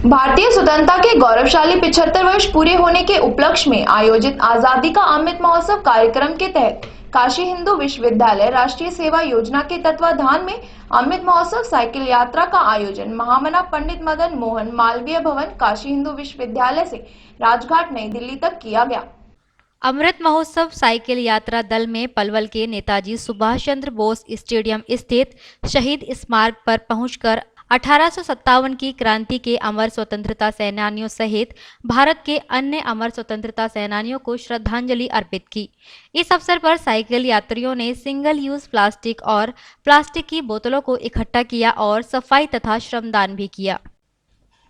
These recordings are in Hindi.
भारतीय स्वतंत्रता के गौरवशाली 75 वर्ष पूरे होने के उपलक्ष्य में आयोजित आजादी का अमृत महोत्सव कार्यक्रम के तहत काशी हिंदू विश्वविद्यालय राष्ट्रीय सेवा योजना के तत्वाधान में अमृत महोत्सव साइकिल यात्रा का आयोजन महामना पंडित मदन मोहन मालवीय भवन काशी हिंदू विश्वविद्यालय से राजघाट नई दिल्ली तक किया गया। अमृत महोत्सव साइकिल यात्रा दल में पलवल के नेताजी सुभाष चंद्र बोस स्टेडियम स्थित शहीद स्मारक पर पहुंचकर 1857 की क्रांति के अमर स्वतंत्रता सेनानियों सहित भारत के अन्य अमर स्वतंत्रता सेनानियों को श्रद्धांजलि अर्पित की। इस अवसर पर साइकिल यात्रियों ने सिंगल यूज प्लास्टिक और प्लास्टिक की बोतलों को इकट्ठा किया और सफाई तथा श्रमदान भी किया।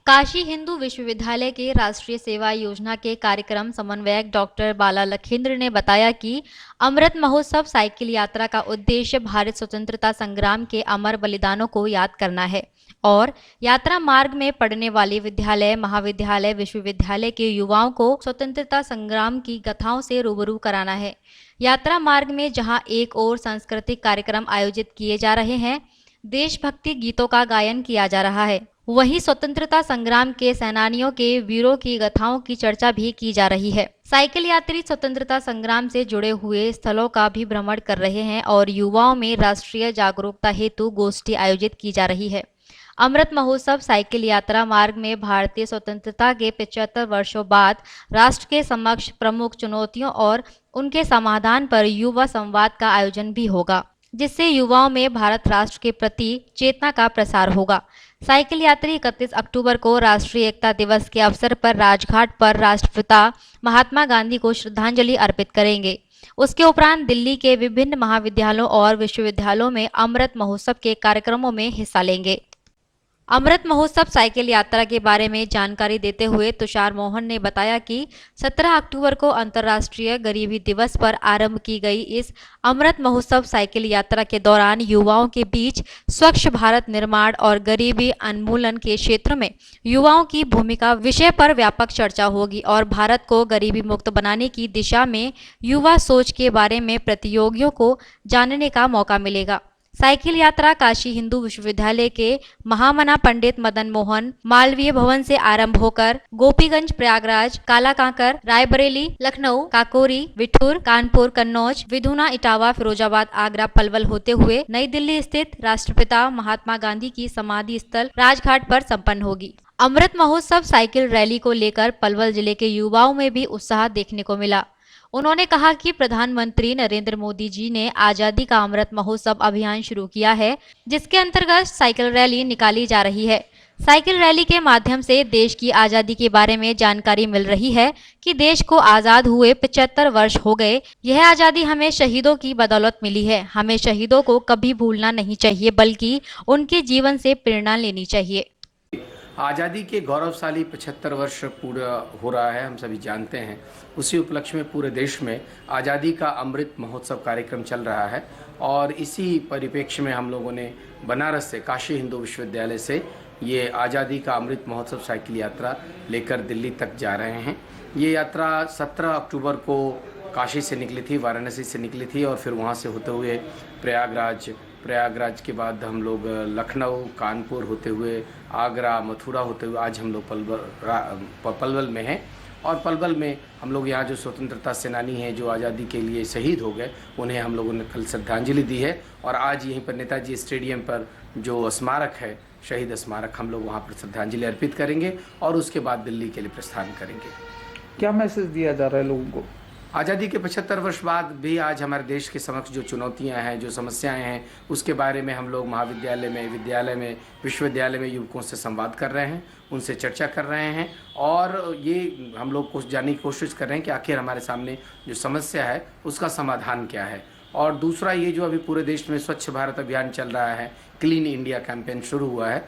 काशी हिंदू विश्वविद्यालय के राष्ट्रीय सेवा योजना के कार्यक्रम समन्वयक डॉक्टर बाला लखेंद्र ने बताया कि अमृत महोत्सव साइकिल यात्रा का उद्देश्य भारत स्वतंत्रता संग्राम के अमर बलिदानों को याद करना है और यात्रा मार्ग में पढ़ने वाले विद्यालय, महाविद्यालय, विश्वविद्यालय के युवाओं को स्वतंत्रता संग्राम की गाथाओं से रूबरू कराना है। यात्रा मार्ग में जहां एक ओर सांस्कृतिक कार्यक्रम आयोजित किए जा रहे हैं, देशभक्ति गीतों का गायन किया जा रहा है, वहीं स्वतंत्रता संग्राम के सेनानियों के वीरों की गाथाओं की चर्चा भी की जा रही है। साइकिल यात्री स्वतंत्रता संग्राम से जुड़े हुए स्थलों का भी भ्रमण कर रहे हैं और युवाओं में राष्ट्रीय जागरूकता हेतु गोष्ठी आयोजित की जा रही है। अमृत महोत्सव साइकिल यात्रा मार्ग में भारतीय स्वतंत्रता के 75 वर्षों बाद राष्ट्र के समक्ष प्रमुख चुनौतियों और उनके समाधान पर युवा संवाद का आयोजन भी होगा, जिससे युवाओं में भारत राष्ट्र के प्रति चेतना का प्रसार होगा। साइकिल यात्री 31 अक्टूबर को राष्ट्रीय एकता दिवस के अवसर पर राजघाट पर राष्ट्रपिता महात्मा गांधी को श्रद्धांजलि अर्पित करेंगे। उसके उपरांत दिल्ली के विभिन्न महाविद्यालयों और विश्वविद्यालयों में अमृत महोत्सव के कार्यक्रमों में हिस्सा लेंगे। अमृत महोत्सव साइकिल यात्रा के बारे में जानकारी देते हुए तुषार मोहन ने बताया कि 17 अक्टूबर को अंतर्राष्ट्रीय गरीबी दिवस पर आरंभ की गई इस अमृत महोत्सव साइकिल यात्रा के दौरान युवाओं के बीच स्वच्छ भारत निर्माण और गरीबी उन्मूलन के क्षेत्र में युवाओं की भूमिका विषय पर व्यापक चर्चा होगी और भारत को गरीबी मुक्त बनाने की दिशा में युवा सोच के बारे में प्रतियोगियों को जानने का मौका मिलेगा। साइकिल यात्रा काशी हिंदू विश्वविद्यालय के महामना पंडित मदन मोहन मालवीय भवन से आरंभ होकर गोपीगंज, प्रयागराज, कालाकांकर, रायबरेली, लखनऊ, काकोरी, विठुर, कानपुर, कन्नौज, विधुना, इटावा, फिरोजाबाद, आगरा, पलवल होते हुए नई दिल्ली स्थित राष्ट्रपिता महात्मा गांधी की समाधि स्थल राजघाट पर संपन्न होगी। अमृत महोत्सव साइकिल रैली को लेकर पलवल जिले के युवाओं में भी उत्साह देखने को मिला। उन्होंने कहा कि प्रधानमंत्री नरेंद्र मोदी जी ने आजादी का अमृत महोत्सव अभियान शुरू किया है, जिसके अंतर्गत साइकिल रैली निकाली जा रही है। साइकिल रैली के माध्यम से देश की आजादी के बारे में जानकारी मिल रही है कि देश को आजाद हुए 75 वर्ष हो गए। यह आजादी हमें शहीदों की बदौलत मिली है। हमें शहीदों को कभी भूलना नहीं चाहिए, बल्कि उनके जीवन से प्रेरणा लेनी चाहिए। आज़ादी के गौरवशाली 75 वर्ष पूरा हो रहा है, हम सभी जानते हैं। उसी उपलक्ष्य में पूरे देश में आज़ादी का अमृत महोत्सव कार्यक्रम चल रहा है और इसी परिप्रेक्ष्य में हम लोगों ने बनारस से काशी हिंदू विश्वविद्यालय से ये आज़ादी का अमृत महोत्सव साइकिल यात्रा लेकर दिल्ली तक जा रहे हैं। ये यात्रा 17 अक्टूबर को काशी से निकली थी, वाराणसी से निकली थी और फिर वहाँ से होते हुए प्रयागराज के बाद हम लोग लखनऊ, कानपुर होते हुए आगरा, मथुरा होते हुए आज हम लोग पलवल में हैं और पलवल में हम लोग यहाँ जो स्वतंत्रता सेनानी हैं जो आज़ादी के लिए शहीद हो गए, उन्हें हम लोगों ने कल श्रद्धांजलि दी है और आज यहीं पर नेताजी स्टेडियम पर जो स्मारक है, शहीद स्मारक, हम लोग वहाँ पर श्रद्धांजलि अर्पित करेंगे और उसके बाद दिल्ली के लिए प्रस्थान करेंगे। क्या मैसेज दिया जा रहा है लोगों को? आज़ादी के 75 वर्ष बाद भी आज हमारे देश के समक्ष जो चुनौतियां हैं, जो समस्याएं हैं, उसके बारे में हम लोग महाविद्यालय में, विद्यालय में, विश्वविद्यालय में युवकों से संवाद कर रहे हैं, उनसे चर्चा कर रहे हैं और ये हम लोग कुछ जानने की कोशिश कर रहे हैं कि आखिर हमारे सामने जो समस्या है उसका समाधान क्या है। और दूसरा ये जो अभी पूरे देश में स्वच्छ भारत अभियान चल रहा है, क्लीन इंडिया कैंपेन शुरू हुआ है,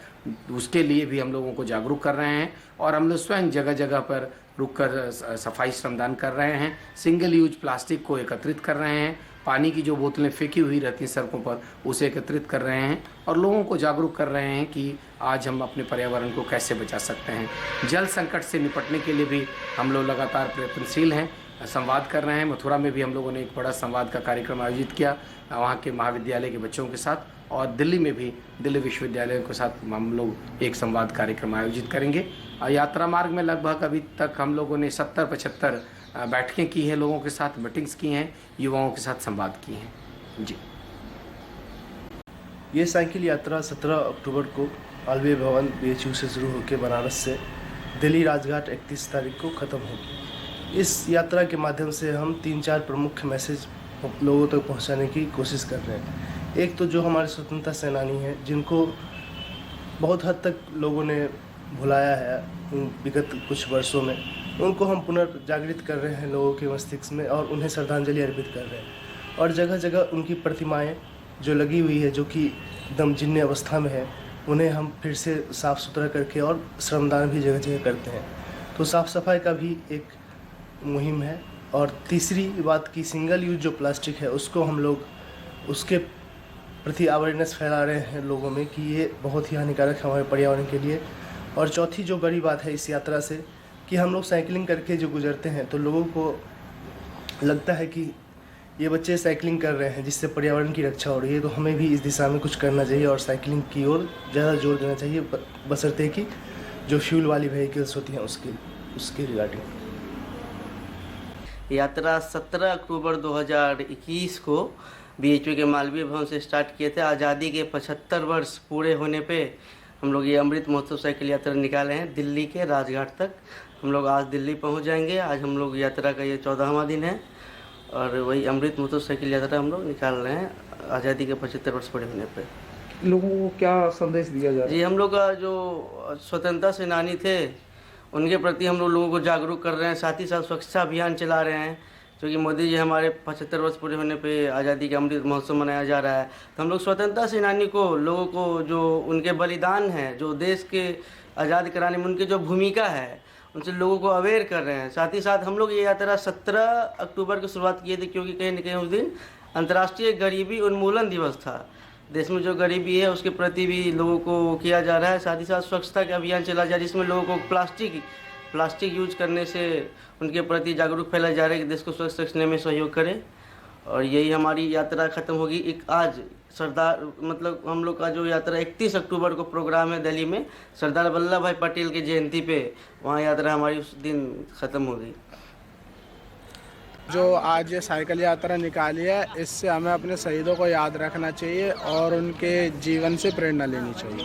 उसके लिए भी हम लोगों को जागरूक कर रहे हैं और हम लोग स्वयं जगह जगह पर रुककर सफाई श्रमदान कर रहे हैं। सिंगल यूज प्लास्टिक को एकत्रित कर रहे हैं, पानी की जो बोतलें फेंकी हुई रहती हैं सड़कों पर उसे एकत्रित कर रहे हैं और लोगों को जागरूक कर रहे हैं कि आज हम अपने पर्यावरण को कैसे बचा सकते हैं। जल संकट से निपटने के लिए भी हम लोग लगातार प्रयत्नशील हैं। संवाद कर रहे हैं। मथुरा में भी हम लोगों ने एक बड़ा संवाद का कार्यक्रम आयोजित किया वहाँ के महाविद्यालय के बच्चों के साथ, और दिल्ली में भी दिल्ली विश्वविद्यालय के साथ हम लोग एक संवाद कार्यक्रम आयोजित करेंगे। यात्रा मार्ग में लगभग अभी तक हम लोगों ने 70-75 बैठकें की हैं, लोगों के साथ मीटिंग्स की हैं, युवाओं के साथ संवाद किए हैं। जी, ये साइकिल यात्रा 17 अक्टूबर को मालवीय भवन BHU से शुरू होकर बनारस से दिल्ली राजघाट 31 तारीख को ख़त्म होगी। इस यात्रा के माध्यम से हम 3-4 प्रमुख मैसेज लोगों तक पहुंचाने की कोशिश कर रहे हैं। एक तो जो हमारे स्वतंत्रता सेनानी हैं, जिनको बहुत हद तक लोगों ने भुलाया है विगत कुछ वर्षों में, उनको हम पुनर्जागृत कर रहे हैं लोगों के मस्तिष्क में, और उन्हें श्रद्धांजलि अर्पित कर रहे हैं। और जगह जगह उनकी प्रतिमाएं जो लगी हुई है, जो कि एकदम जीर्ण अवस्था में है, उन्हें हम फिर से साफ़ सुथरा करके और श्रमदान भी जगह जगह करते हैं। तो साफ़ सफाई का भी एक मुहिम है। और तीसरी बात की सिंगल यूज जो प्लास्टिक है, उसको हम लोग उसके प्रति अवेयरनेस फैला रहे हैं लोगों में कि ये बहुत ही हानिकारक है हमारे पर्यावरण के लिए। और चौथी जो बड़ी बात है इस यात्रा से, कि हम लोग साइकिलिंग करके जो गुजरते हैं तो लोगों को लगता है कि ये बच्चे साइकिलिंग कर रहे हैं जिससे पर्यावरण की रक्षा हो रही है, तो हमें भी इस दिशा में कुछ करना चाहिए और साइकिलिंग की ओर ज़्यादा जोर देना चाहिए, बशर्ते कि जो फ्यूल वाली व्हीकल्स होती हैं उसके रिगार्डिंग। यात्रा 17 अक्टूबर 2021 को BHU के मालवीय भवन से स्टार्ट किए थे। आज़ादी के 75 वर्ष पूरे होने पे हम लोग ये अमृत महोत्सव साइकिल यात्रा निकाले हैं दिल्ली के राजघाट तक। हम लोग आज दिल्ली पहुंच जाएंगे। आज हम लोग यात्रा का ये 14वां दिन है और वही अमृत महोत्सव साइकिल यात्रा हम लोग निकाल रहे हैं आज़ादी के 75 वर्ष पूरे होने पे। लोगों को क्या संदेश दिया जा रहा है? जी, हम लोग का जो स्वतंत्रता सेनानी थे उनके प्रति हम लोगों को जागरूक कर रहे हैं। साथ ही साथ स्वच्छता अभियान चला रहे हैं, क्योंकि मोदी जी हमारे 75 वर्ष पूरे होने पे आज़ादी का अमृत महोत्सव मनाया जा रहा है। तो हम लोग स्वतंत्रता सेनानी को, लोगों को, जो उनके बलिदान है, जो देश के आज़ाद कराने में उनकी जो भूमिका है, उनसे लोगों को अवेयर कर रहे हैं। साथ ही साथ हम लोग ये यात्रा 17 अक्टूबर की शुरुआत किए थे, क्योंकि कहीं न कहीं उस दिन अंतर्राष्ट्रीय गरीबी उन्मूलन दिवस था। देश में जो गरीबी है उसके प्रति भी लोगों को किया जा रहा है। साथ ही साथ स्वच्छता का अभियान चला जा रहा है, जिसमें लोगों को प्लास्टिक यूज करने से उनके प्रति जागरूक फैलाया जा रहा है कि देश को स्वच्छ रखने में सहयोग करें। और यही हमारी यात्रा ख़त्म होगी। एक आज हम लोग का जो यात्रा 31 अक्टूबर को प्रोग्राम है दिल्ली में, सरदार वल्लभ भाई पटेल की जयंती पे, वहाँ यात्रा हमारी उस दिन ख़त्म हो गई। जो आज ये साइकिल यात्रा निकाली है, इससे हमें अपने शहीदों को याद रखना चाहिए और उनके जीवन से प्रेरणा लेनी चाहिए।